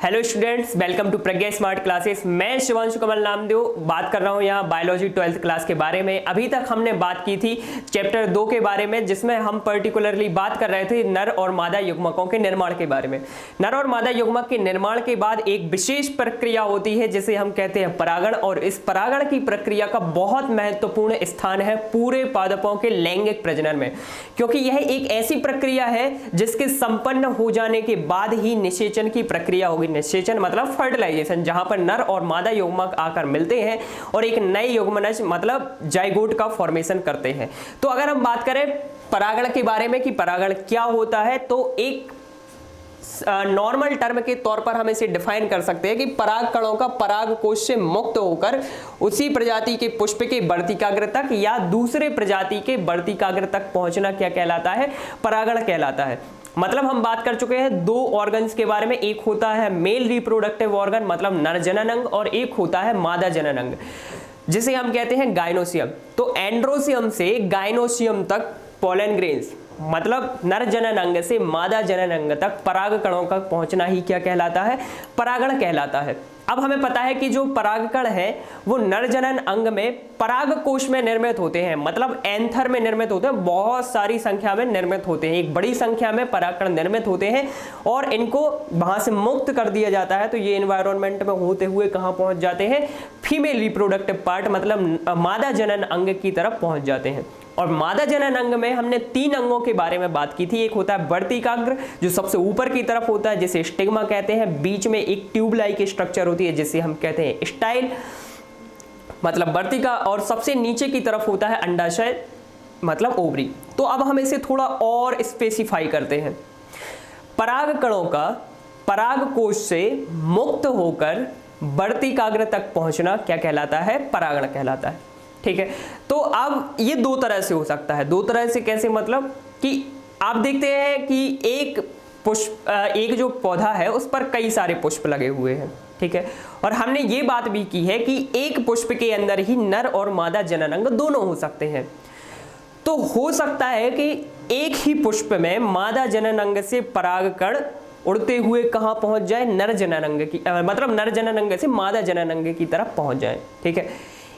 Hello students, welcome to Pragya smart classes. मैं शिवांशु कमल नामदेव बात कर रहा हूं यहाँ बायोलॉजी 12th क्लास के बारे में। अभी तक हमने बात की थी चैप्टर 2 के बारे में, जिसमें हम पर्टिकुलरली बात कर रहे थे नर और मादा युग्मकों के निर्माण के बारे में। नर और मादा युग्मक के निर्माण के बाद एक विशेष प्रक्रिया होती है जिसे हम कहते हैं परागण, और इस परागण की प्रक्रिया का बहुत महत्वपूर्ण स्थान है पूरे पादपों के लैंगिक प्रजनन में, क्योंकि यह एक ऐसी प्रक्रिया है जिसके संपन्न हो जाने के बाद ही निषेचन की प्रक्रिया होगी। निषेचन मतलब फर्टिलाइजेशन, जहां पर नर और मादा युग्मक आकर मिलते हैं और एक नए युग्मनज मतलब जाइगोट का फॉर्मेशन करते हैं। तो अगर हम बात करें परागण के बारे में कि परागण क्या होता है, तो एक नॉर्मल टर्म के तौर पर हम इसे डिफाइन कर सकते हैं कि पराग कणों का पराग कोश से मुक्त होकर उसी प्रजाति के पुष्प के वर्तिकाग्र तक या दूसरे प्रजाति के वर्तिकाग्र तक पहुंचना क्या कहलाता है? परागण कहलाता है। मतलब हम बात कर चुके हैं दो ऑर्गन्स के बारे में, एक होता है मेल रिप्रोडक्टिव ऑर्गन मतलब नर जनन अंग, और एक होता है मादा जनन अंग जिसे हम कहते हैं गायनोसियम। तो एंड्रोसियम से गायनोसियम तक पोलन ग्रेन्स मतलब नर जनन अंग से मादा जनन अंग तक पराग कणों का पहुंचना ही क्या कहलाता है? परागण कहलाता है। अब हमें पता है कि जो परागकण है वो नर जनन अंग में पराग कोश में निर्मित होते हैं, मतलब एंथर में निर्मित होते हैं, बहुत सारी संख्या में निर्मित होते हैं, एक बड़ी संख्या में परागकण निर्मित होते हैं और इनको वहां से मुक्त कर दिया जाता है। तो ये एनवायरनमेंट में होते हुए कहां पहुंच जाते हैं? फीमेल रिप्रोडक्टिव पार्ट मतलब मादा जनन अंग की तरफ पहुंच जाते हैं। और मादा जनन अंग में हमने 3 अंगों के बारे में बात की थी। एक होता है वर्तिकाग्र जो सबसे ऊपर की तरफ होता है जिसे स्टिग्मा कहते हैं, बीच में एक ट्यूब लाइक स्ट्रक्चर होती है जिसे हम कहते हैं स्टाइल मतलब वर्तिका, और सबसे नीचे की तरफ होता है अंडाशय मतलब ओवरी। तो अब हम इसे थोड़ा और स्पेसिफाई करते हैं। पराग कणों का पराग कोश से मुक्त होकर वर्तिकाग्र तक पहुंचना क्या कहलाता है? परागण कहलाता है। ठीक है, तो अब ये 2 तरह से हो सकता है। 2 तरह से कैसे? मतलब कि आप देखते हैं कि एक जो पौधा है उस पर कई सारे पुष्प लगे हुए हैं, ठीक है, और हमने ये बात भी की है कि एक पुष्प के अंदर ही नर और मादा जनन अंग दोनों हो सकते हैं। तो हो सकता है कि एक ही पुष्प में मादा जनन अंग से परागकण उड़ते हुए कहां पहुंच जाए? नर जनन अंग की मतलब नर जनन अंग से मादा जनन अंग की तरफ पहुंच जाए। ठीक है,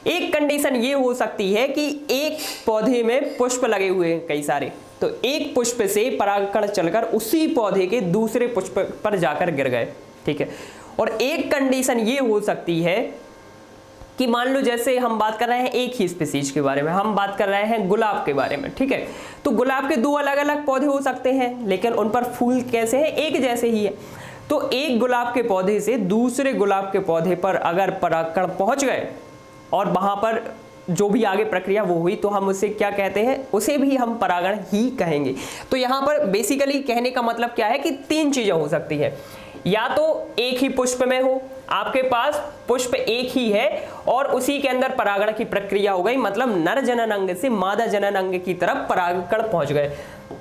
एक कंडीशन ये हो सकती है कि एक पौधे में पुष्प लगे हुए हैं कई सारे, तो एक पुष्प से परागकण चलकर उसी पौधे के दूसरे पुष्प पर जाकर गिर गए। ठीक है, और एक कंडीशन ये हो सकती है कि मान लो जैसे हम बात कर रहे हैं एक ही स्पीसीज के बारे में, हम बात कर रहे हैं गुलाब के बारे में, ठीक है, तो गुलाब के 2 अलग अलग पौधे हो सकते हैं लेकिन उन पर फूल कैसे हैं? एक जैसे ही है। तो एक गुलाब के पौधे से दूसरे गुलाब के पौधे पर अगर परागकण पहुंच गए और वहां पर जो भी आगे प्रक्रिया वो हुई, तो हम उसे क्या कहते हैं? उसे भी हम परागण ही कहेंगे। तो यहां पर बेसिकली कहने का मतलब क्या है कि 3 चीजें हो सकती है। या तो एक ही पुष्प में हो, आपके पास पुष्प एक ही है और उसी के अंदर परागण की प्रक्रिया हो गई, मतलब नर जनन अंग से मादा जनन अंग की तरफ परागकण पहुंच गए।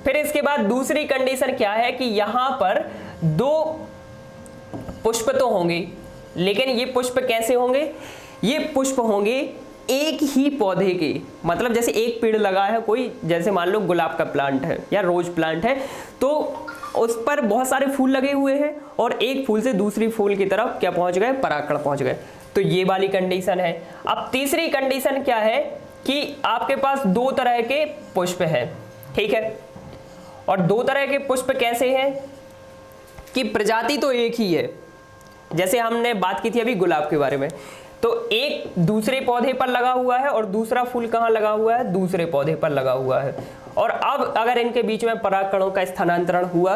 फिर इसके बाद दूसरी कंडीशन क्या है कि यहां पर 2 पुष्प तो होंगे, लेकिन ये पुष्प कैसे होंगे? ये पुष्प होंगे एक ही पौधे के, मतलब जैसे एक पेड़ लगा है कोई, जैसे मान लो गुलाब का प्लांट है या रोज प्लांट है, तो उस पर बहुत सारे फूल लगे हुए हैं और एक फूल से दूसरी फूल की तरफ क्या पहुंच गए? परागकण पहुंच गए। तो ये वाली कंडीशन है। अब तीसरी कंडीशन क्या है कि आपके पास 2 तरह के पुष्प है, ठीक है, और 2 तरह के पुष्प कैसे हैं कि प्रजाति तो एक ही है, जैसे हमने बात की थी अभी गुलाब के बारे में, तो एक दूसरे पौधे पर लगा हुआ है और दूसरा फूल कहाँ लगा हुआ है? दूसरे पौधे पर लगा हुआ है। और अब अगर इनके बीच में परागकणों का स्थानांतरण हुआ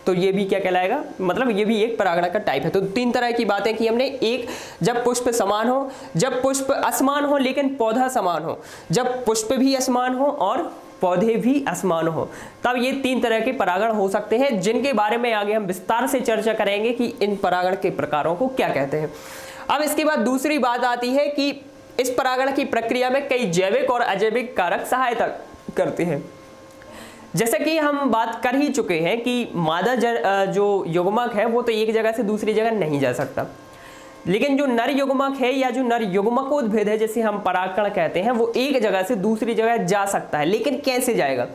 तो ये भी क्या कहलाएगा? मतलब ये भी एक परागण का टाइप है। तो 3 तरह की बातें की हमने। एक, जब पुष्प समान हो, जब पुष्प असमान हो लेकिन पौधा समान हो, जब पुष्प भी असमान हो और पौधे भी असमान हो, तब ये 3 तरह के परागण हो सकते हैं, जिनके बारे में आगे हम विस्तार से चर्चा करेंगे कि इन परागण के प्रकारों को क्या कहते हैं। अब इसके बाद दूसरी बात आती है कि इस परागण की प्रक्रिया में कई जैविक और अजैविक कारक सहायता करते हैं। जैसे कि हम बात कर ही चुके हैं कि मादा जो युग्मक है वो तो एक जगह से दूसरी जगह नहीं जा सकता, लेकिन जो नर युग्मक है या जो नर युग्मकोद्भिद है जिसे हम परागकण कहते हैं, वो एक जगह से दूसरी जगह जा सकता है। लेकिन कैसे जाएगा?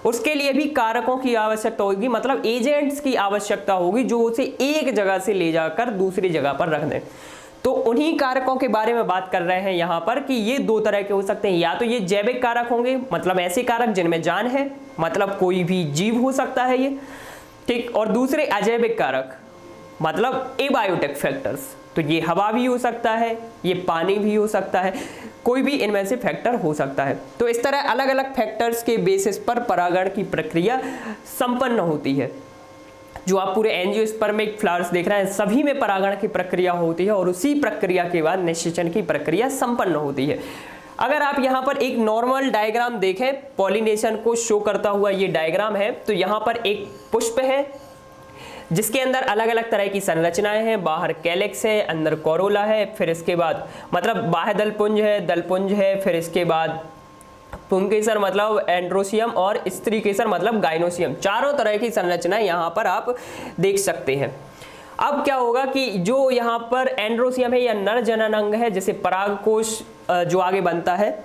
उसके लिए भी कारकों की आवश्यकता होगी, मतलब एजेंट्स की आवश्यकता होगी जो उसे एक जगह से ले जाकर दूसरी जगह पर रख दें। तो उन्हीं कारकों के बारे में बात कर रहे हैं यहाँ पर कि ये दो तरह के हो सकते हैं, या तो ये जैविक कारक होंगे, मतलब ऐसे कारक जिनमें जान है, मतलब कोई भी जीव हो सकता है ये, ठीक, और दूसरे अजैविक कारक, मतलब एबायोटिक फैक्टर्स, तो ये हवा भी हो सकता है, ये पानी भी हो सकता है, कोई भी इनमें से फैक्टर हो सकता है। तो इस तरह अलग अलग फैक्टर्स के बेसिस पर परागण की प्रक्रिया संपन्न होती है। जो आप पूरे एंजियोस्पर्मिक फ्लावर्स देख रहे हैं सभी में परागण की प्रक्रिया होती है और उसी प्रक्रिया के बाद निषेचन की प्रक्रिया संपन्न होती है। अगर आप यहाँ पर एक नॉर्मल डायग्राम देखें, पॉलिनेशन को शो करता हुआ ये डायग्राम है, तो यहाँ पर एक पुष्प है जिसके अंदर अलग अलग तरह की संरचनाएं हैं, बाहर कैलेक्स है, अंदर कोरोला है, फिर इसके बाद मतलब बाह्य दलपुंज है, दलपुंज है, फिर इसके बाद पुंकेसर मतलब एंड्रोसियम और स्त्री केसर मतलब गाइनोसियम, चारों तरह की संरचनाएं यहाँ पर आप देख सकते हैं। अब क्या होगा कि जो यहाँ पर एंड्रोसियम है या नर जनन अंग है, जैसे परागकोश जो आगे बनता है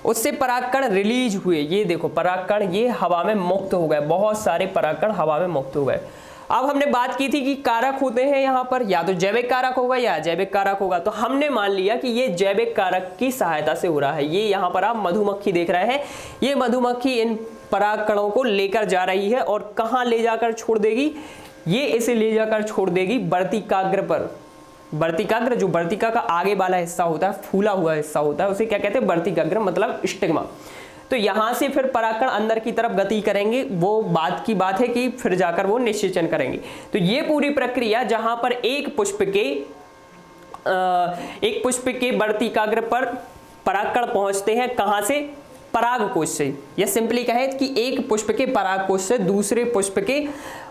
उससे परागकण रिलीज हुए, ये देखो परागकण ये हवा में मुक्त हो गए, बहुत सारे परागकण हवा में मुक्त हो गए। अब हमने बात की थी कि कारक होते हैं यहाँ पर, या तो जैविक कारक होगा या अजैविक कारक होगा, तो हमने मान लिया कि ये जैविक कारक की सहायता से हो रहा है। ये यहाँ पर आप मधुमक्खी देख रहे हैं, ये मधुमक्खी इन परागकणों को लेकर जा रही है और कहाँ ले जाकर छोड़ देगी, ये इसे ले जाकर छोड़ देगी वर्तिकाग्र पर। वर्तिकाग्र जो वर्तिका का आगे वाला हिस्सा होता है, फूला हुआ हिस्सा होता है, उसे क्या कहते हैं, वर्तिकाग्र मतलब स्टिग्मा। तो यहां से फिर परागकण अंदर की तरफ गति करेंगे, वो बात की बात है कि फिर जाकर वो निषेचन करेंगे। तो ये पूरी प्रक्रिया जहां पर एक पुष्प के वर्तिकाग्र पर परागकण पहुंचते हैं, कहां से, परागकोश से, या सिंपली कहें कि एक पुष्प के परागकोश से दूसरे पुष्प के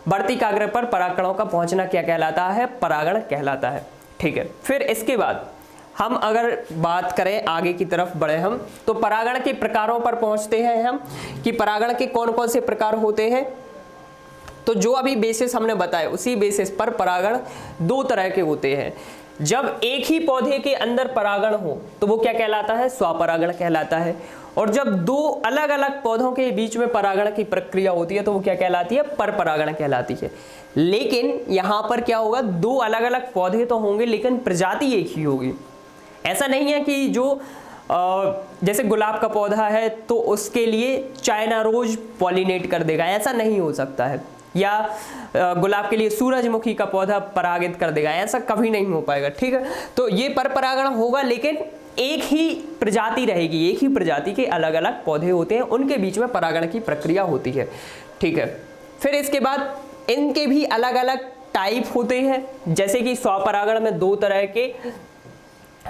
वर्तिकाग्र पर परागकणों का पहुंचना क्या कहलाता है, परागण कहलाता है। ठीक है, फिर इसके बाद हम अगर बात करें आगे की तरफ बढ़े हम, तो परागण के प्रकारों पर पहुंचते हैं हम कि परागण के कौन कौन से प्रकार होते हैं। तो जो अभी बेसिस हमने बताया उसी बेसिस पर परागण दो तरह के होते हैं। जब एक ही पौधे के अंदर परागण हो तो वो क्या कहलाता है, स्वपरागण कहलाता है, और जब दो अलग अलग पौधों के बीच में परागण की प्रक्रिया होती है तो वो क्या कहलाती है, परपरागण कहलाती है। लेकिन यहाँ पर क्या होगा, दो अलग अलग पौधे तो होंगे लेकिन प्रजाति एक ही होगी। ऐसा नहीं है कि जो जैसे गुलाब का पौधा है तो उसके लिए चाइना रोज पॉलिनेट कर देगा, ऐसा नहीं हो सकता है, या गुलाब के लिए सूरजमुखी का पौधा परागित कर देगा, ऐसा कभी नहीं हो पाएगा। ठीक है, तो ये परपरागण होगा लेकिन एक ही प्रजाति रहेगी, एक ही प्रजाति के अलग अलग पौधे होते हैं, उनके बीच में परागण की प्रक्रिया होती है। ठीक है, फिर इसके बाद इनके भी अलग अलग टाइप होते हैं, जैसे कि स्वपरागण में दो तरह के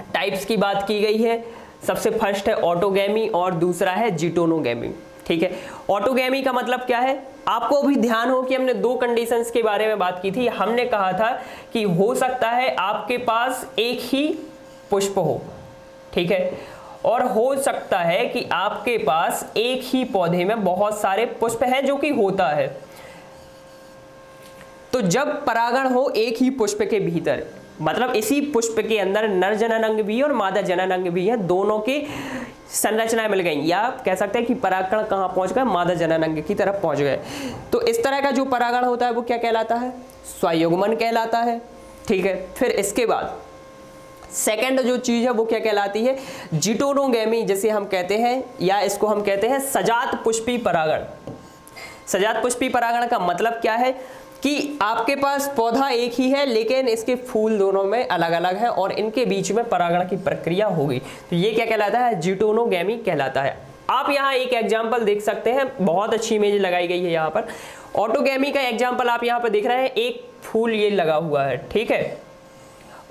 टाइप्स की बात की गई है। सबसे फर्स्ट है ऑटोगैमी और दूसरा है जिटोनोगैमी। ठीक है, ऑटोगैमी का मतलब क्या है, आपको भी ध्यान हो कि हमने दो कंडीशंस के बारे में बात की थी। हमने कहा था कि हो सकता है आपके पास एक ही पुष्प हो, ठीक है, और हो सकता है कि आपके पास एक ही पौधे में बहुत सारे पुष्प हैं, जो कि होता है। तो जब परागण हो एक ही पुष्प के भीतर, मतलब इसी पुष्प के अंदर नर जनन अंग भी है और मादा जनन अंग भी है, दोनों की संरचनाएं मिल गई, या कह सकते हैं कि परागकण कहां पहुंच गए, मादा जनन अंग की तरफ पहुंच गए। तो इस तरह का जो परागण होता है वो क्या कहलाता है, स्वयुग्मन कहलाता है। ठीक है, फिर इसके बाद सेकंड जो चीज है वो क्या कहलाती है, जिटोनोगैमी जिसे हम कहते हैं, या इसको हम कहते हैं सजात पुष्पी परागण। सजात पुष्पी परागण का मतलब क्या है कि आपके पास पौधा एक ही है लेकिन इसके फूल दोनों में अलग अलग है और इनके बीच में परागण की प्रक्रिया होगी, तो ये क्या कहलाता है, जिटोनोगैमी कहलाता है। आप यहाँ एक एग्जांपल देख सकते हैं, बहुत अच्छी इमेज लगाई गई है यहाँ पर। ऑटोगैमी का एग्जांपल आप यहाँ पर देख रहे हैं, एक फूल ये लगा हुआ है, ठीक है,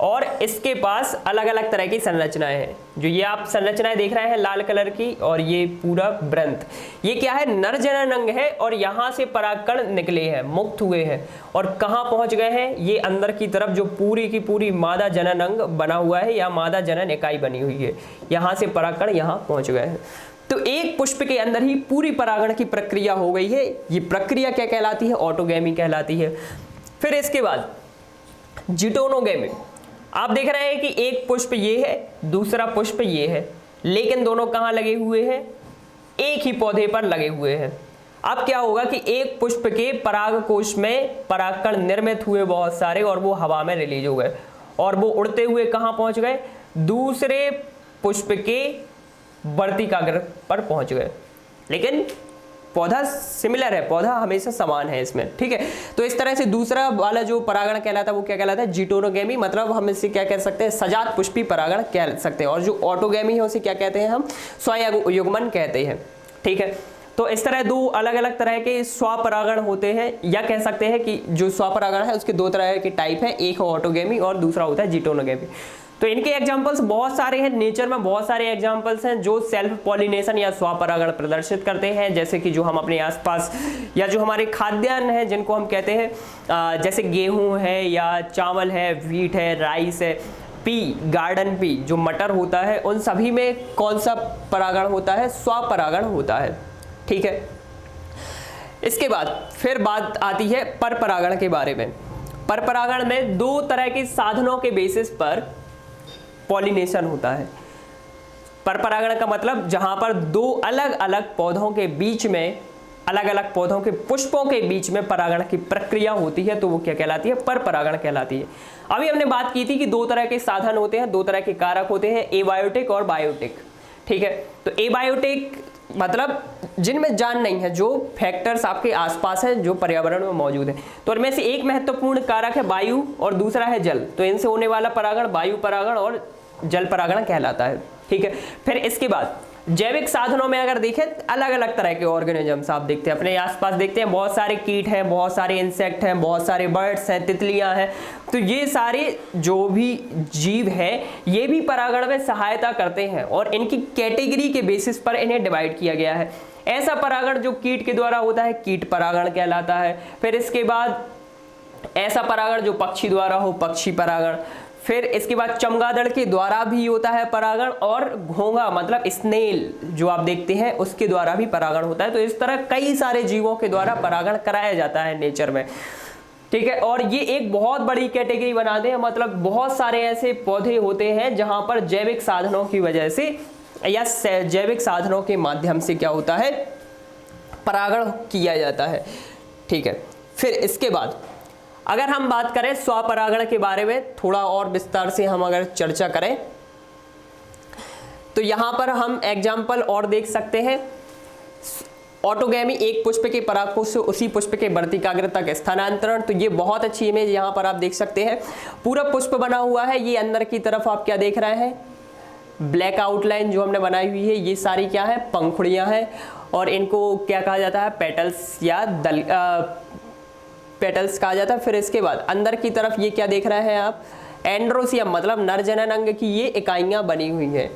और इसके पास अलग अलग तरह की संरचनाएं हैं। जो ये आप संरचनाएं देख रहे हैं लाल कलर की, और ये पूरा वृंत, ये क्या है, नर जनन अंग है, और यहाँ से परागकण निकले हैं, मुक्त हुए हैं, और कहाँ पहुँच गए हैं, ये अंदर की तरफ जो पूरी की पूरी मादा जनन अंग बना हुआ है या मादा जनन इकाई बनी हुई है, यहाँ से परागकण यहाँ पहुँच गए हैं। तो एक पुष्प के अंदर ही पूरी परागण की प्रक्रिया हो गई है। ये प्रक्रिया क्या कहलाती है, ऑटोगैमी कहलाती है। फिर इसके बाद जिटोनोगैमी, आप देख रहे हैं कि एक पुष्प ये है, दूसरा पुष्प ये है, लेकिन दोनों कहाँ लगे हुए हैं, एक ही पौधे पर लगे हुए हैं। अब क्या होगा कि एक पुष्प के परागकोश में परागकण निर्मित हुए बहुत सारे और वो हवा में रिलीज हो गए और वो उड़ते हुए कहां पहुंच गए, दूसरे पुष्प के वर्तिकाग्र पर पहुंच गए। लेकिन पौधा सिमिलर है, पौधा हमेशा समान है इसमें, ठीक है। तो इस तरह से दूसरा वाला जो परागण कहलाता है वो क्या कहलाता है, जिटोनोगेमी, मतलब हम इससे क्या कह सकते हैं, सजात पुष्पी परागण कह सकते हैं। और जो ऑटोगेमी है उसे क्या कहते हैं, हम स्वयुग्मन कहते हैं, ठीक है। तो इस तरह दो अलग अलग तरह के स्वपरागण होते हैं, या कह सकते हैं कि जो स्वपरागण है उसके दो तरह के टाइप है, एक है ऑटोगेमी और दूसरा होता है जिटोनोगेमी। तो इनके एग्जांपल्स बहुत सारे हैं, नेचर में बहुत सारे एग्जांपल्स हैं जो सेल्फ पॉलिनेशन या स्वपरागण प्रदर्शित करते हैं, जैसे कि जो हम अपने आसपास या जो हमारे खाद्यान्न हैं जिनको हम कहते हैं जैसे गेहूं है या चावल है, व्हीट है, राइस है, पी, गार्डन पी जो मटर होता है, उन सभी में कौन सा परागण होता है, स्वपरागण होता है, ठीक है। इसके बाद फिर बात आती है परपरागण के बारे में। परपरागण में दो तरह के साधनों के बेसिस पर पॉलिनेशन होता है। परपरागण का मतलब जहां पर दो अलग अलग पौधों के बीच में, अलग अलग पौधों के पुष्पों के बीच में परागण की प्रक्रिया होती है, तो वो क्या कहलाती है, परपरागण कहलाती है। अभी हमने बात की थी कि दो तरह के साधन होते हैं, दो तरह के कारक होते हैं, एबायोटिक और बायोटिक, ठीक है। तो एबायोटिक मतलब जिनमें जान नहीं है, जो फैक्टर्स आपके आसपास है, जो पर्यावरण में मौजूद है। तो इनमें से एक महत्वपूर्ण कारक है वायु और दूसरा है जल। तो इनसे होने वाला परागण वायु परागण और जल परागण कहलाता है, ठीक है। फिर इसके बाद जैविक साधनों में अगर देखें, अलग अलग तरह के ऑर्गेनिजम्स आप देखते हैं अपने आसपास, देखते हैं बहुत सारे कीट हैं, बहुत सारे इंसेक्ट हैं, बहुत सारे बर्ड्स हैं, तितलियां हैं। तो ये सारे जो भी जीव हैं ये भी परागण में सहायता करते हैं और इनकी कैटेगरी के बेसिस पर इन्हें डिवाइड किया गया है। ऐसा परागण जो कीट के द्वारा होता है कीट परागण कहलाता है। फिर इसके बाद ऐसा परागण जो पक्षी द्वारा हो, पक्षी परागण। फिर इसके बाद चमगादड़ के द्वारा भी होता है परागण, और घोंघा मतलब स्नेल जो आप देखते हैं उसके द्वारा भी परागण होता है। तो इस तरह कई सारे जीवों के द्वारा परागण कराया जाता है नेचर में, ठीक है। और ये एक बहुत बड़ी कैटेगरी बनाते हैं, मतलब बहुत सारे ऐसे पौधे होते हैं जहां पर जैविक साधनों की वजह से या जैविक साधनों के माध्यम से क्या होता है, परागण किया जाता है, ठीक है। फिर इसके बाद अगर हम बात करें स्वपरागण के बारे में थोड़ा और विस्तार से हम अगर चर्चा करें, तो यहां पर हम एग्जाम्पल और देख सकते हैं। ऑटोगैमी, एक पुष्प के परागकोश से उसी पुष्प के वर्तिकाग्र तक स्थानांतरण। तो ये बहुत अच्छी इमेज यहां पर आप देख सकते हैं। पूरा पुष्प बना हुआ है, ये अंदर की तरफ आप क्या देख रहे हैं, ब्लैक आउटलाइन जो हमने बनाई हुई है, ये सारी क्या है, पंखुड़ियां हैं। और इनको क्या कहा जाता है, पेटल्स या पेटल्स कहा जाता है। फिर इसके बाद अंदर की तरफ ये क्या देख रहे हैं आप, एंड्रोसियम मतलब नर जनन अंग की ये इकाइयां बनी हुई हैं,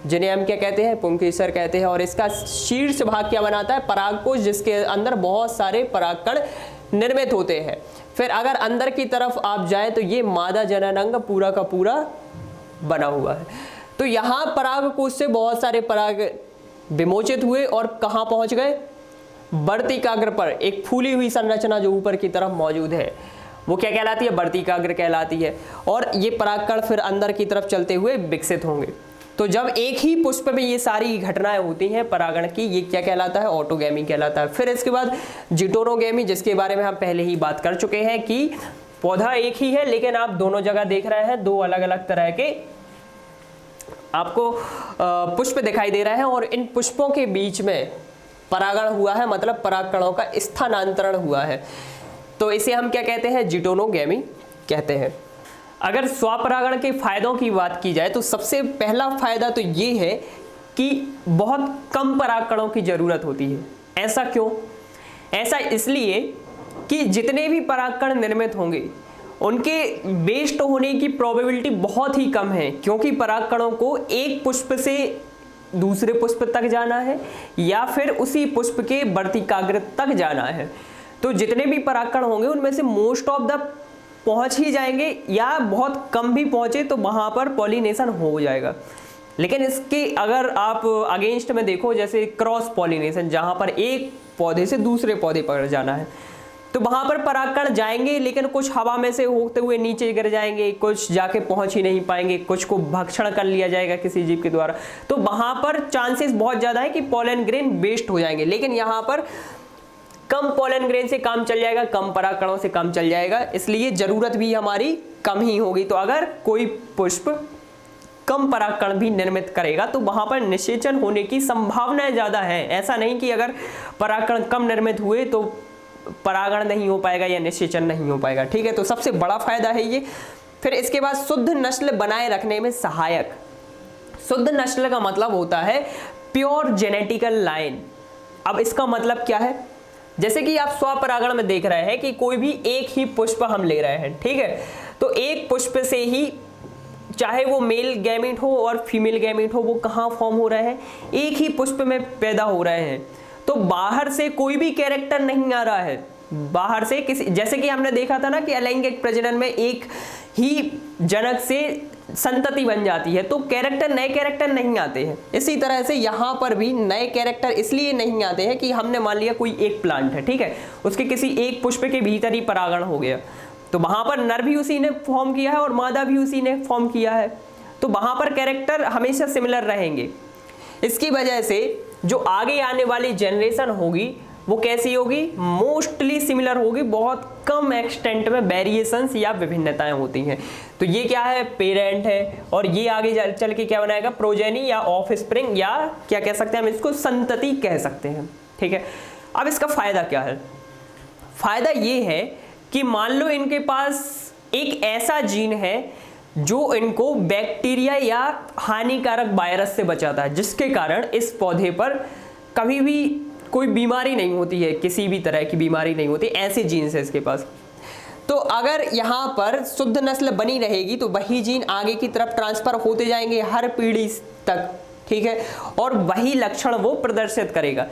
जिन्हें हम क्या कहते हैं, पुंकेसर कहते हैं। और इसका शीर्ष भाग क्या बनाता है, परागकोश, जिसके अंदर बहुत सारे परागकण निर्मित होते हैं। फिर अगर अंदर की तरफ आप जाएं तो ये मादा जनन अंग पूरा का पूरा बना हुआ है। तो यहाँ परागकोश से बहुत सारे पराग विमोचित हुए और कहाँ पहुंच गए, वर्तिकाग्र पर। एक फूली हुई संरचना जो ऊपर की तरफ मौजूद है वो क्या कहलाती है, वर्तिकाग्र कहलाती है। और ये परागकण फिर अंदर की तरफ चलते हुए विकसित होंगे। तो जब एक ही पुष्प में ये सारी घटनाएं होती हैं परागण की, ये क्या कहलाता है, ऑटोगैमी कहलाता है। फिर इसके बाद जिटोनोगैमी, जिसके बारे में हम पहले ही बात कर चुके हैं कि पौधा एक ही है लेकिन आप दोनों जगह देख रहे हैं दो अलग अलग तरह के आपको पुष्प दिखाई दे रहे हैं और इन पुष्पों के बीच में परागण हुआ है, मतलब परागकणों का स्थानांतरण हुआ है। तो इसे हम क्या कहते हैं, जिटोनोगैमी कहते हैं। अगर स्वपरागण के फायदों की बात की जाए तो सबसे पहला फायदा तो ये है कि बहुत कम परागकणों की जरूरत होती है। ऐसा क्यों? ऐसा इसलिए कि जितने भी परागकण निर्मित होंगे उनके वेस्ट होने की प्रोबेबिलिटी बहुत ही कम है, क्योंकि परागकणों को एक पुष्प से दूसरे पुष्प तक जाना है या फिर उसी पुष्प के वर्तिकाग्र तक जाना है। तो जितने भी परागकण होंगे उनमें से मोस्ट ऑफ द पहुंच ही जाएंगे, या बहुत कम भी पहुंचे तो वहां पर पॉलिनेशन हो जाएगा। लेकिन इसके अगर आप अगेंस्ट में देखो, जैसे क्रॉस पॉलिनेशन, जहां पर एक पौधे से दूसरे पौधे पर जाना है, तो वहां पर परागकण जाएंगे लेकिन कुछ हवा में से होते हुए नीचे गिर जाएंगे, कुछ जाके पहुंच ही नहीं पाएंगे, कुछ को भक्षण कर लिया जाएगा किसी जीव के द्वारा। तो वहां पर चांसेस बहुत ज्यादा है कि पॉलन ग्रेन वेस्ट हो जाएंगे। लेकिन यहाँ पर कम पोलन ग्रेन से काम चल जाएगा, कम परागकणों से काम चल जाएगा, इसलिए जरूरत भी हमारी कम ही होगी। तो अगर कोई पुष्प कम परागकण भी निर्मित करेगा तो वहां पर निषेचन होने की संभावना ज्यादा है। ऐसा नहीं कि अगर परागकण कम निर्मित हुए तो परागण नहीं हो पाएगा या निषेचन नहीं हो पाएगा, ठीक है। तो सबसे बड़ा फायदा है ये। फिर इसके बाद शुद्ध नस्ल बनाए रखने में सहायक। शुद्ध नस्ल का मतलब होता है प्योर जेनेटिकल लाइन। अब इसका मतलब क्या है, जैसे कि आप स्वपरागण में देख रहे हैं कि कोई भी एक ही पुष्प हम ले रहे हैं, ठीक है। तो एक पुष्प से ही, चाहे वो मेल गैमेट हो और फीमेल गैमेट हो, वो कहाँ फॉर्म हो रहे हैं, एक ही पुष्प में पैदा हो रहे हैं। तो बाहर से कोई भी कैरेक्टर नहीं आ रहा है, बाहर से किसी, जैसे कि हमने देखा था ना कि अलैंगिक प्रजनन में एक ही जनक से संतति बन जाती है, तो कैरेक्टर, नए कैरेक्टर नहीं आते हैं। इसी तरह से यहाँ पर भी नए कैरेक्टर इसलिए नहीं आते हैं कि हमने मान लिया कोई एक प्लांट है, ठीक है, उसके किसी एक पुष्प के भीतर ही परागण हो गया, तो वहां पर नर भी उसी ने फॉर्म किया है और मादा भी उसी ने फॉर्म किया है, तो वहां पर कैरेक्टर हमेशा सिमिलर रहेंगे। इसकी वजह से जो आगे आने वाली जनरेशन होगी वो कैसी होगी, मोस्टली सिमिलर होगी, बहुत कम एक्सटेंट में वेरिएशंस या विभिन्नताएं होती हैं। तो ये क्या है, पेरेंट है, और ये आगे चल के क्या बनाएगा, प्रोजेनी या ऑफ स्प्रिंग, या क्या कह सकते हैं हम इसको, संतति कह सकते हैं, ठीक है। अब इसका फायदा क्या है, फायदा ये है कि मान लो इनके पास एक ऐसा जीन है जो इनको बैक्टीरिया या हानिकारक वायरस से बचाता है, जिसके कारण इस पौधे पर कभी भी कोई बीमारी नहीं होती है, किसी भी तरह की बीमारी नहीं होती, ऐसे जीन्स है इसके पास। तो अगर यहाँ पर शुद्ध नस्ल बनी रहेगी तो वही जीन आगे की तरफ ट्रांसफर होते जाएंगे हर पीढ़ी तक, ठीक है, और वही लक्षण वो प्रदर्शित करेगा।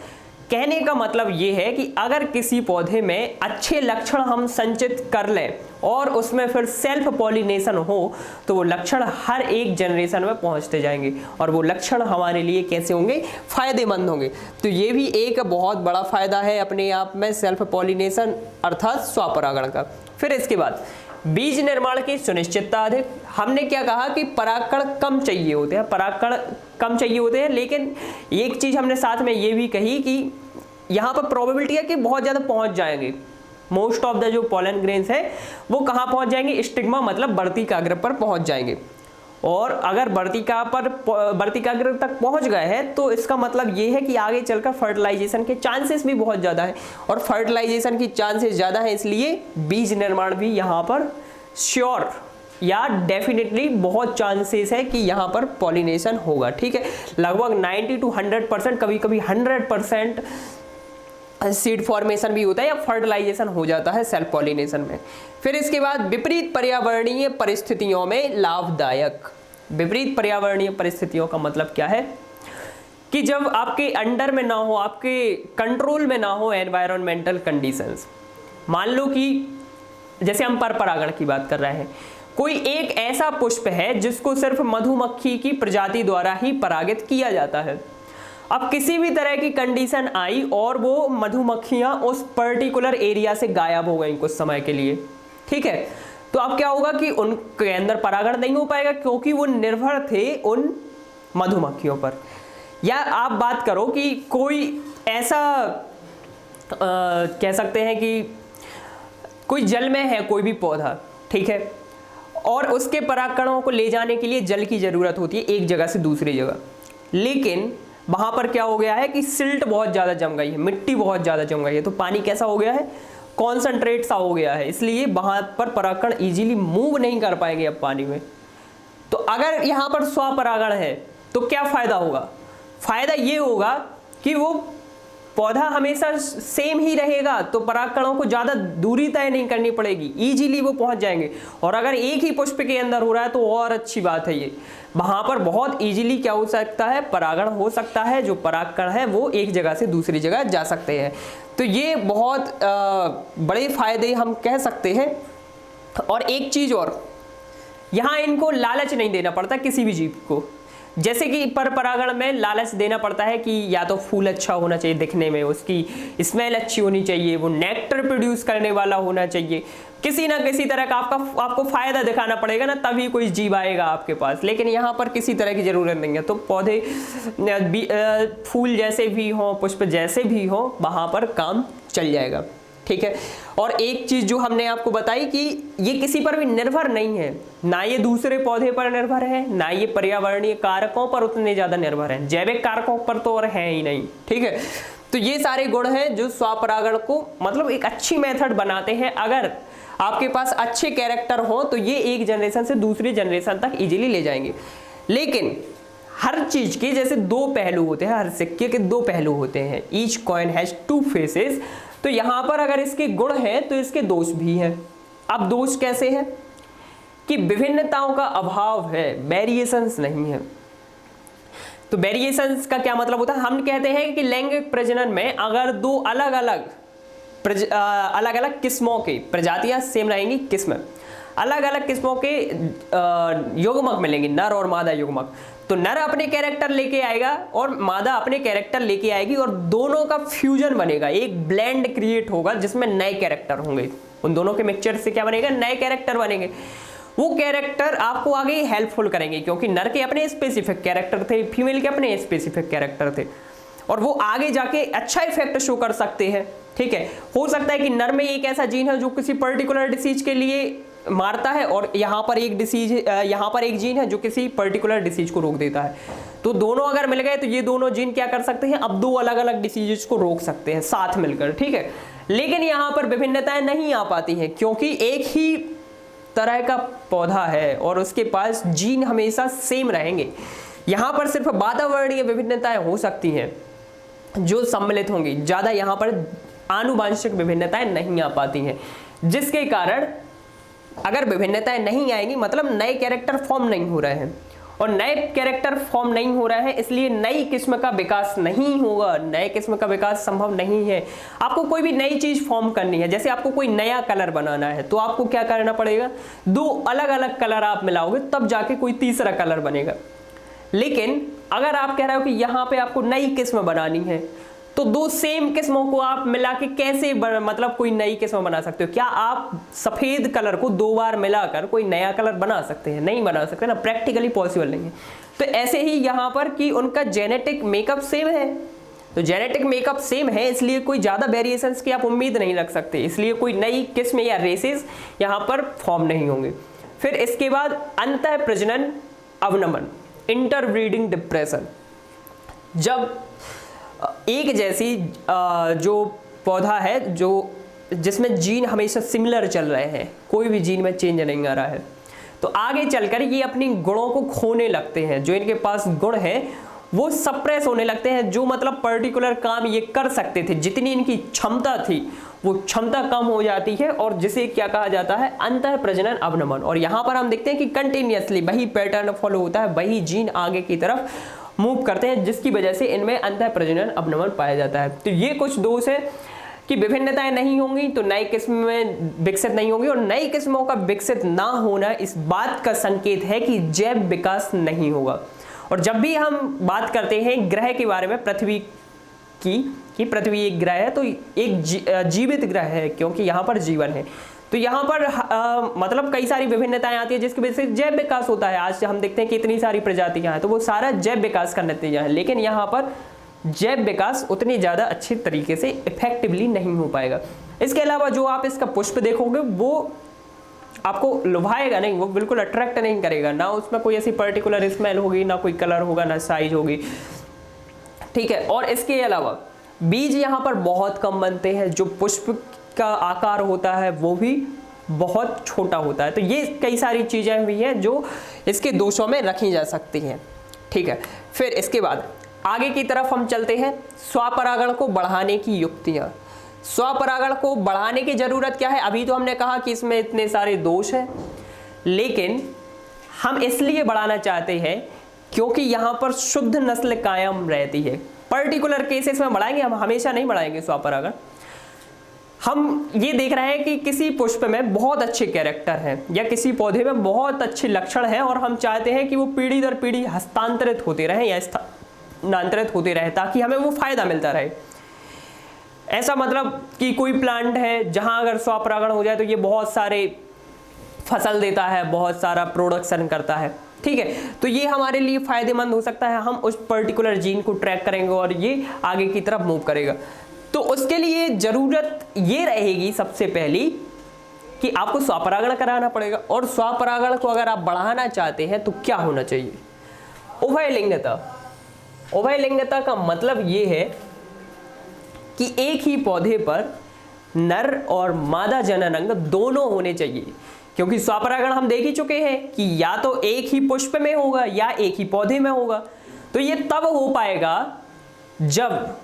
कहने का मतलब ये है कि अगर किसी पौधे में अच्छे लक्षण हम संचित कर लें और उसमें फिर सेल्फ पॉलिनेशन हो तो वो लक्षण हर एक जनरेशन में पहुंचते जाएंगे और वो लक्षण हमारे लिए कैसे होंगे, फायदेमंद होंगे। तो ये भी एक बहुत बड़ा फायदा है अपने आप में सेल्फ पॉलिनेशन अर्थात स्वपरागण का। फिर इसके बाद बीज निर्माण की सुनिश्चितता अधिक। हमने क्या कहा कि परागकण कम चाहिए होते हैं, परागकण कम चाहिए होते हैं, लेकिन एक चीज हमने साथ में ये भी कही कि यहाँ पर प्रोबेबिलिटी है कि बहुत ज़्यादा पहुँच जाएंगे। मोस्ट ऑफ द जो पोलन ग्रेन्स है वो कहाँ पहुँच जाएंगे, स्टिग्मा मतलब वर्तिकाग्र पर पहुँच जाएंगे। और अगर वर्तिकाग्र तक पहुंच गए हैं तो इसका मतलब ये है कि आगे चलकर फर्टिलाइजेशन के चांसेस भी बहुत ज़्यादा है, और फर्टिलाइजेशन की चांसेस ज़्यादा है, इसलिए बीज निर्माण भी यहाँ पर श्योर या डेफिनेटली बहुत चांसेस है कि यहाँ पर पॉलिनेशन होगा, ठीक है। लगभग 90 to 100%, कभी कभी 100% सीड फॉर्मेशन भी होता है या फर्टिलाइजेशन हो जाता है सेल्फ पॉलिनेशन में। फिर इसके बाद विपरीत पर्यावरणीय परिस्थितियों में लाभदायक। विपरीत पर्यावरणीय परिस्थितियों का मतलब क्या है कि जब आपके अंडर में ना हो, आपके कंट्रोल में ना हो एनवायरमेंटल कंडीशंस। मान लो कि जैसे हम परपरागण की बात कर रहे हैं, कोई एक ऐसा पुष्प है जिसको सिर्फ मधुमक्खी की प्रजाति द्वारा ही परागित किया जाता है। अब किसी भी तरह की कंडीशन आई और वो मधुमक्खियां उस पर्टिकुलर एरिया से गायब हो गई कुछ समय के लिए, ठीक है, तो अब क्या होगा कि उनके अंदर परागण नहीं हो पाएगा क्योंकि वो निर्भर थे उन मधुमक्खियों पर। या आप बात करो कि कोई ऐसा कह सकते हैं कि कोई जल में है कोई भी पौधा, ठीक है, और उसके परागकणों को ले जाने के लिए जल की जरूरत होती है एक जगह से दूसरी जगह, लेकिन वहां पर क्या हो गया है कि सिल्ट बहुत ज्यादा जम गई है, मिट्टी बहुत ज्यादा जम गई है, तो पानी कैसा हो गया है, कॉन्सेंट्रेट सा हो गया है, इसलिए वहां पर परागकण इजीली मूव नहीं कर पाएंगे अब पानी में। तो अगर यहाँ पर स्वपरागण है तो क्या फायदा होगा, फायदा ये होगा कि वो पौधा हमेशा सेम ही रहेगा, तो परागकणों को ज़्यादा दूरी तय नहीं करनी पड़ेगी, इजीली वो पहुंच जाएंगे। और अगर एक ही पुष्प के अंदर हो रहा है तो और अच्छी बात है, ये वहां पर बहुत इजीली क्या हो सकता है, परागण हो सकता है, जो परागकण है वो एक जगह से दूसरी जगह जा सकते हैं। तो ये बहुत बड़े फायदे हम कह सकते हैं। और एक चीज़ और, यहाँ इनको लालच नहीं देना पड़ता किसी भी जीव को। जैसे कि पर परागण में लालच देना पड़ता है कि या तो फूल अच्छा होना चाहिए दिखने में, उसकी स्मेल अच्छी होनी चाहिए, वो नेक्टर प्रोड्यूस करने वाला होना चाहिए, किसी ना किसी तरह का आपको फायदा दिखाना पड़ेगा ना, तभी कोई जीव आएगा आपके पास। लेकिन यहाँ पर किसी तरह की जरूरत नहीं है, तो पौधे फूल जैसे भी हो, पुष्प जैसे भी हो, वहां पर काम चल जाएगा। ठीक है। और एक चीज जो हमने आपको बताई कि ये किसी पर भी निर्भर नहीं है, ना ये दूसरे पौधे पर निर्भर है, ना ये पर्यावरणीय कारकों पर उतने ज्यादा निर्भर है, जैविक कारकों पर तो और है ही नहीं। ठीक है। तो ये सारे गुण हैं जो स्वपरागण को मतलब एक अच्छी मेथड बनाते हैं। अगर आपके पास अच्छे कैरेक्टर हो तो ये एक जनरेशन से दूसरी जनरेशन तक इजीली ले जाएंगे। लेकिन हर चीज के जैसे दो पहलू होते हैं, हर सिक्के के दो पहलू होते हैं, each coin has two faces. तो यहां पर अगर इसके गुण हैं तो इसके दोष भी हैं। अब दोष कैसे हैं कि विभिन्नताओं का अभाव है, वेरिएशंस नहीं है। तो वेरिएशंस का क्या मतलब होता है, हम कहते हैं कि लैंगिक प्रजनन में अगर दो अलग अलग किस्मों की प्रजातियां सेम रहेंगी, किस्म अलग अलग किस्मों के युग्मक मिलेंगे, नर और मादा युग्मक, तो नर अपने कैरेक्टर लेके आएगा और मादा अपने कैरेक्टर लेके आएगी और दोनों का फ्यूजन बनेगा, एक ब्लेंड क्रिएट होगा जिसमें नए कैरेक्टर होंगे। उन दोनों के मिक्सचर से क्या बनेगा, नए कैरेक्टर बनेंगे। वो कैरेक्टर आपको आगे हेल्पफुल करेंगे, क्योंकि नर के अपने स्पेसिफिक कैरेक्टर थे, फीमेल के अपने स्पेसिफिक कैरेक्टर थे, और वो आगे जाके अच्छा इफेक्ट शो कर सकते हैं। ठीक है। हो सकता है कि नर में एक ऐसा जीन है जो किसी पर्टिकुलर डिसीज के लिए मारता है, और यहाँ पर एक जीन है जो किसी पर्टिकुलर डिसीज को रोक देता है। तो दोनों अगर मिल गए तो ये दोनों जीन क्या कर सकते हैं, अब दो अलग अलग डिसीजेस को रोक सकते हैं साथ मिलकर। ठीक है। लेकिन यहाँ पर विभिन्नताएं नहीं आ पाती हैं, क्योंकि एक ही तरह का पौधा है और उसके पास जीन हमेशा सेम रहेंगे। यहाँ पर सिर्फ वातावरणीय विभिन्नताएं हो सकती हैं जो सम्मिलित होंगी, ज्यादा यहाँ पर आनुवांशिक विभिन्नताएं नहीं आ पाती हैं, जिसके कारण अगर विभिन्नताएं नहीं आएंगी मतलब नए कैरेक्टर फॉर्म नहीं हो रहे हैं, और नए कैरेक्टर फॉर्म नहीं हो रहा है इसलिए नई किस्म का विकास नहीं होगा, नए किस्म का विकास संभव नहीं है। आपको कोई भी नई चीज फॉर्म करनी है, जैसे आपको कोई नया कलर बनाना है तो आपको क्या करना पड़ेगा, दो अलग अलग कलर आप मिलाओगे तब जाके कोई तीसरा कलर बनेगा। लेकिन अगर आप कह रहे हो कि यहाँ पे आपको नई किस्म बनानी है, तो दो सेम किस्मों को आप मिला के कैसे मतलब कोई नई किस्म बना सकते हो? क्या आप सफेद कलर को दो बार मिलाकर कोई नया कलर बना सकते हैं? नहीं बना सकते ना, प्रैक्टिकली पॉसिबल नहीं है। तो ऐसे ही यहाँ पर कि उनका जेनेटिक मेकअप सेम है, तो जेनेटिक मेकअप सेम है इसलिए कोई ज्यादा वेरिएशंस की आप उम्मीद नहीं रख सकते, इसलिए कोई नई किस्म या रेसेस यहाँ पर फॉर्म नहीं होंगे। फिर इसके बाद अंतः प्रजनन अवनमन, इंटरब्रीडिंग डिप्रेशन। जब एक जैसी जो पौधा है जो जिसमें जीन हमेशा सिमिलर चल रहे हैं, कोई भी जीन में चेंज नहीं आ रहा है, तो आगे चलकर ये अपनी गुणों को खोने लगते हैं। जो इनके पास गुण है वो सप्रेस होने लगते हैं, जो मतलब पर्टिकुलर काम ये कर सकते थे, जितनी इनकी क्षमता थी वो क्षमता कम हो जाती है, और जिसे क्या कहा जाता है, अंतः प्रजनन अवनमन। और यहाँ पर हम देखते हैं कि कंटिन्यूअसली वही पैटर्न फॉलो होता है, वही जीन आगे की तरफ मूव करते हैं, जिसकी वजह से इनमें अंतः प्रजनन अवनमन पाया जाता है। तो ये कुछ दोष है कि विभिन्नताएं नहीं होंगी तो नई किस्म में विकसित नहीं होंगी, और नई किस्मों का विकसित ना होना इस बात का संकेत है कि जैव विकास नहीं होगा। और जब भी हम बात करते हैं ग्रह के बारे में, पृथ्वी की कि पृथ्वी एक ग्रह है, तो एक जीवित ग्रह है क्योंकि यहाँ पर जीवन है, तो यहाँ पर मतलब कई सारी विभिन्नताएं आती है जिसकी वजह से जैव विकास होता है। आज हम देखते हैं कि इतनी सारी प्रजातियां हैं, तो वो सारा जैव विकास का नतीजा है। लेकिन यहाँ पर जैव विकास उतनी ज़्यादा अच्छे तरीके से इफेक्टिवली नहीं हो पाएगा। इसके अलावा जो आप इसका पुष्प देखोगे वो आपको लुभाएगा नहीं, वो बिल्कुल अट्रैक्ट नहीं करेगा, ना उसमें कोई ऐसी पर्टिकुलर स्मेल होगी, ना कोई कलर होगा, ना साइज होगी। ठीक है। और इसके अलावा बीज यहाँ पर बहुत कम बनते हैं, जो पुष्प का आकार होता है वो भी बहुत छोटा होता है। तो ये कई सारी चीजें भी हैं जो इसके दोषों में रखी जा सकती हैं। ठीक है। फिर इसके बाद आगे की तरफ हम चलते हैं, स्वपरागण को बढ़ाने की युक्तियां। स्वपरागण को बढ़ाने की जरूरत क्या है? अभी तो हमने कहा कि इसमें इतने सारे दोष हैं, लेकिन हम इसलिए बढ़ाना चाहते हैं क्योंकि यहां पर शुद्ध नस्ल कायम रहती है। पर्टिकुलर केसेस में बढ़ाएंगे, हम हमेशा नहीं बढ़ाएंगे स्वपरागण। हम ये देख रहे हैं कि किसी पुष्प में बहुत अच्छे कैरेक्टर हैं या किसी पौधे में बहुत अच्छे लक्षण हैं और हम चाहते हैं कि वो पीढ़ी दर पीढ़ी हस्तांतरित होते रहें या स्थानांतरित होते रहे ताकि हमें वो फायदा मिलता रहे। ऐसा मतलब कि कोई प्लांट है जहां अगर स्वपरागण हो जाए तो ये बहुत सारे फसल देता है, बहुत सारा प्रोडक्शन करता है, ठीक है। तो ये हमारे लिए फायदेमंद हो सकता है, हम उस पर्टिकुलर जीन को ट्रैक करेंगे और ये आगे की तरफ मूव करेगा। तो उसके लिए जरूरत ये रहेगी सबसे पहली कि आपको स्वपरागण कराना पड़ेगा। और स्वपरागण को अगर आप बढ़ाना चाहते हैं तो क्या होना चाहिए? उभयलिंगता। उभयलिंगता का मतलब ये है कि एक ही पौधे पर नर और मादा जनन अंग दोनों होने चाहिए, क्योंकि स्वपरागण हम देख ही चुके हैं कि या तो एक ही पुष्प में होगा या एक ही पौधे में होगा। तो ये तब हो पाएगा जब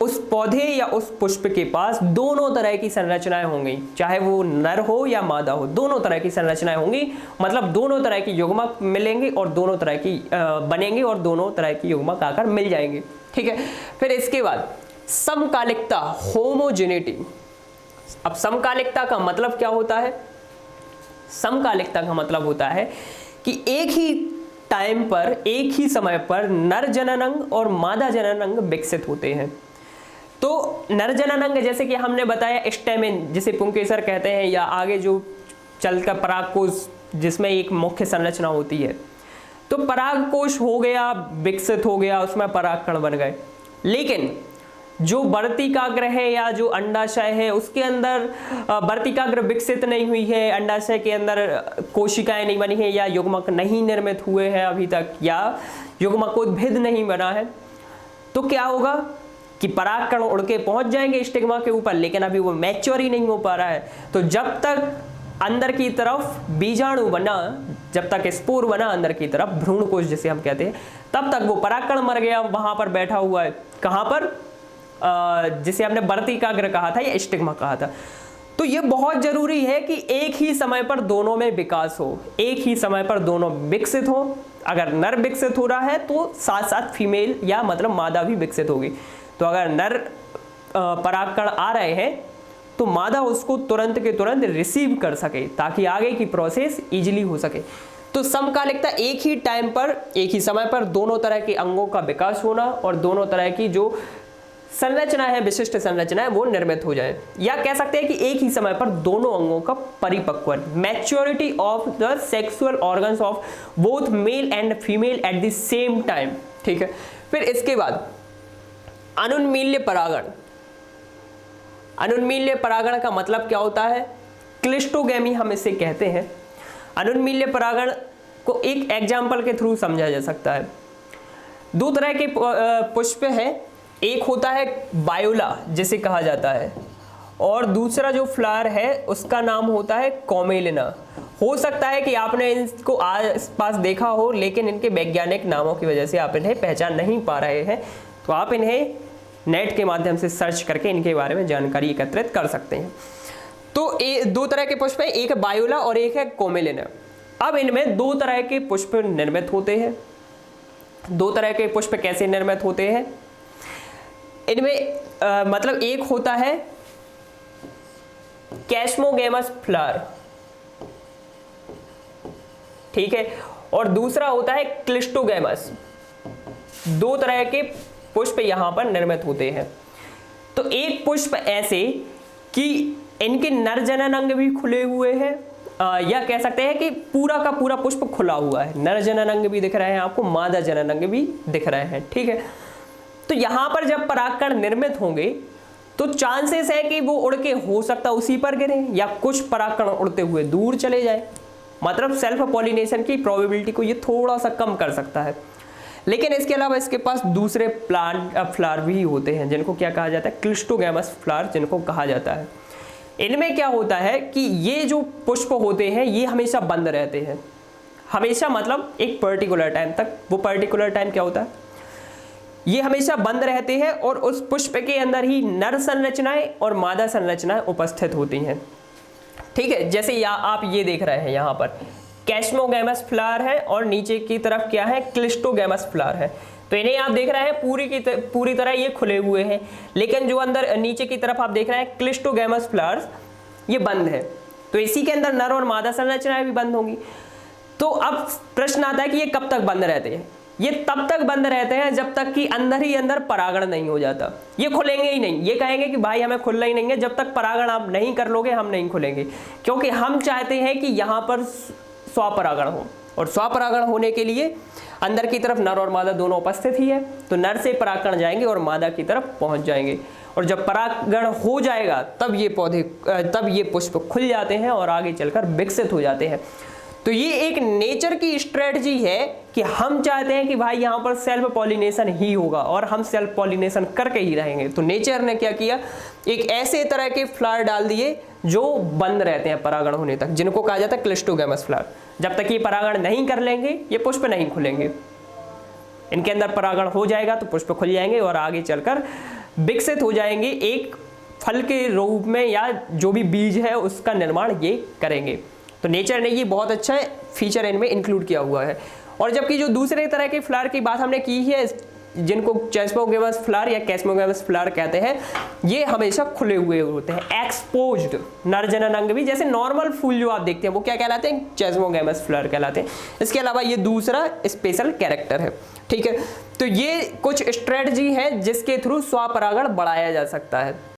उस पौधे या उस पुष्प के पास दोनों तरह की संरचनाएं होंगी, चाहे वो नर हो या मादा हो, दोनों तरह की संरचनाएं होंगी। मतलब दोनों तरह की युग्मक मिलेंगे और दोनों तरह की बनेंगे और दोनों तरह की युग्मक आकर मिल जाएंगे, ठीक है। फिर इसके बाद समकालिकता, होमोजेनिटी। अब समकालिकता का मतलब क्या होता है? समकालिकता का मतलब होता है कि एक ही टाइम पर, एक ही समय पर नर जनन अंग और मादा जनन अंग विकसित होते हैं। तो नर जनन अंग जैसे कि हमने बताया स्टेमिन, जिसे पुंकेसर कहते हैं, या आगे जो चलकर परागकोश जिसमें एक मुख्य संरचना होती है। तो परागकोश हो गया, विकसित हो गया, उसमें परागकण बन गए। लेकिन जो वर्तिकाग्र है या जो अंडाशय है उसके अंदर वर्तिकाग्र विकसित नहीं हुई है, अंडाशय के अंदर कोशिकाएं नहीं बनी है या युग्मक नहीं निर्मित हुए हैं अभी तक, या युग्मकोद्भिद नहीं बना है, तो क्या होगा कि परागकण उड़ के पहुंच जाएंगे स्टिग्मा के ऊपर, लेकिन अभी वो मैच्योर ही नहीं हो पा रहा है। तो जब तक अंदर की तरफ बीजाणु बना, जब तक स्पोर बना अंदर की तरफ, भ्रूणकोश जिसे हम कहते हैं, तब तक वो परागकण मर गया, वहां पर बैठा हुआ है। कहां पर? जिसे हमने वर्तिकाग्र कहा था या स्टिग्मा कहा था। तो ये बहुत जरूरी है कि एक ही समय पर दोनों में विकास हो, एक ही समय पर दोनों विकसित हो। अगर नर विकसित हो रहा है तो साथ साथ फीमेल या मतलब मादा भी विकसित होगी। तो अगर नर परागकण आ रहे हैं तो मादा उसको तुरंत के तुरंत रिसीव कर सके ताकि आगे की प्रोसेस इजीली हो सके। तो समकालिकता, एक ही टाइम पर, एक ही समय पर दोनों तरह के अंगों का विकास होना और दोनों तरह की जो संरचना है, विशिष्ट संरचना है, वो निर्मित हो जाए। या कह सकते हैं कि एक ही समय पर दोनों अंगों का परिपक्वन, maturity of the sexual organs of both male and female at the same time, ठीक है। फिर इसके बाद अनुन्मील्य परागण। अनुन्मील्य परागण का मतलब क्या होता है? क्लिस्टोगैमी हम इसे कहते हैं। अनुन्मील्य परागण को एक एग्जाम्पल के थ्रू समझा जा सकता है। दो तरह के पुष्प है, एक होता है बायोला जिसे कहा जाता है, और दूसरा जो फ्लावर है उसका नाम होता है कॉमेलिना। हो सकता है कि आपने इनको आसपास देखा हो, लेकिन इनके वैज्ञानिक नामों की वजह से आप इन्हें पहचान नहीं पा रहे हैं। तो आप इन्हें नेट के माध्यम से सर्च करके इनके बारे में जानकारी एकत्रित कर सकते हैं। तो दो तरह के पुष्प है, एक है बायोला और एक है कॉमेलिना। अब इनमें दो तरह के पुष्प निर्मित होते हैं। दो तरह के पुष्प कैसे निर्मित होते हैं? इनमें मतलब एक होता है कैस्मोगैमस फ्लावर, ठीक है, और दूसरा होता है क्लिस्टोगैमस। दो तरह के पुष्प यहां पर निर्मित होते हैं। तो एक पुष्प ऐसे कि इनके नर जनन अंग भी खुले हुए हैं, या कह सकते हैं कि पूरा का पूरा पुष्प खुला हुआ है, नर जनन अंग भी दिख रहे हैं आपको, मादा जनन अंग भी दिख रहे हैं, ठीक है। तो यहां पर जब परागकण निर्मित होंगे तो चांसेस है कि वो उड़ के हो सकता उसी पर गिरे या कुछ परागकण उड़ते हुए दूर चले जाए। मतलब सेल्फ पॉलिनेशन की प्रोबेबिलिटी को ये थोड़ा सा कम कर सकता है। लेकिन इसके अलावा इसके पास दूसरे प्लांट फ्लावर भी होते हैं जिनको क्या कहा जाता है? क्लिस्टोगैमस फ्लावर जिनको कहा जाता है। इनमें क्या होता है कि ये जो पुष्प होते हैं ये हमेशा बंद रहते हैं, हमेशा मतलब एक पर्टिकुलर टाइम तक। वो पर्टिकुलर टाइम क्या होता है? ये हमेशा बंद रहते हैं और उस पुष्प के अंदर ही नर संरचनाएं और मादा संरचनाएं उपस्थित होती हैं, ठीक है। जैसे आप ये देख रहे हैं, यहाँ पर कैस्मोगैमस फ्लावर है और नीचे की तरफ क्या है? क्लिस्टोगैमस फ्लावर है। तो इन्हें आप देख रहे हैं पूरी तरह ये खुले हुए हैं, लेकिन जो अंदर नीचे की तरफ आप देख रहे हैं क्लिस्टोगैमस फ्लावर्स, ये बंद है। तो इसी के अंदर नर और मादा संरचनाएं भी बंद होंगी। तो अब प्रश्न आता है कि ये कब तक बंद रहते हैं? ये तब तक बंद रहते हैं जब तक कि अंदर ही अंदर परागण नहीं हो जाता। ये खुलेंगे ही नहीं, ये कहेंगे कि भाई हमें खुलना ही नहीं है, जब तक परागण आप नहीं कर लोगे हम नहीं खुलेंगे, क्योंकि हम चाहते हैं कि यहाँ पर स्वपरागण हो, और स्वपरागण होने के लिए अंदर की तरफ नर और मादा दोनों उपस्थित ही है। तो नर से परागकण जाएंगे और मादा की तरफ पहुंच जाएंगे, और जब परागण हो जाएगा तब ये पुष्प खुल जाते हैं और आगे चलकर विकसित हो जाते हैं। तो ये एक नेचर की स्ट्रेटजी है कि हम चाहते हैं कि भाई यहाँ पर सेल्फ पॉलिनेशन ही होगा और हम सेल्फ पॉलिनेशन करके ही रहेंगे। तो नेचर ने क्या किया, एक ऐसे तरह के फ्लावर डाल दिए जो बंद रहते हैं परागण होने तक, जिनको कहा जाता है क्लिस्टोगैमस फ्लावर। जब तक ये परागण नहीं कर लेंगे ये पुष्प नहीं खुलेंगे। इनके अंदर परागण हो जाएगा तो पुष्प खुल जाएंगे और आगे चलकर विकसित हो जाएंगे, एक फल के रूप में, या जो भी बीज है उसका निर्माण ये करेंगे। तो नेचर ने ये बहुत अच्छा फीचर इनमें इंक्लूड किया हुआ है। और जबकि जो दूसरे तरह के फ्लावर की बात हमने की है, जिनको चेस्मोगैमस फ्लावर या कैस्मोगैमस फ्लावर कहते हैं, ये हमेशा खुले हुए होते हैं, एक्सपोज्ड। नर जनन अंग भी, जैसे नॉर्मल फूल जो आप देखते हैं वो क्या कहलाते हैं, चेस्मोगैमस फ्लावर कहलाते हैं। इसके अलावा ये दूसरा स्पेशल कैरेक्टर है, ठीक है। तो ये कुछ स्ट्रेटजी है जिसके थ्रू स्वपरागण बढ़ाया जा सकता है।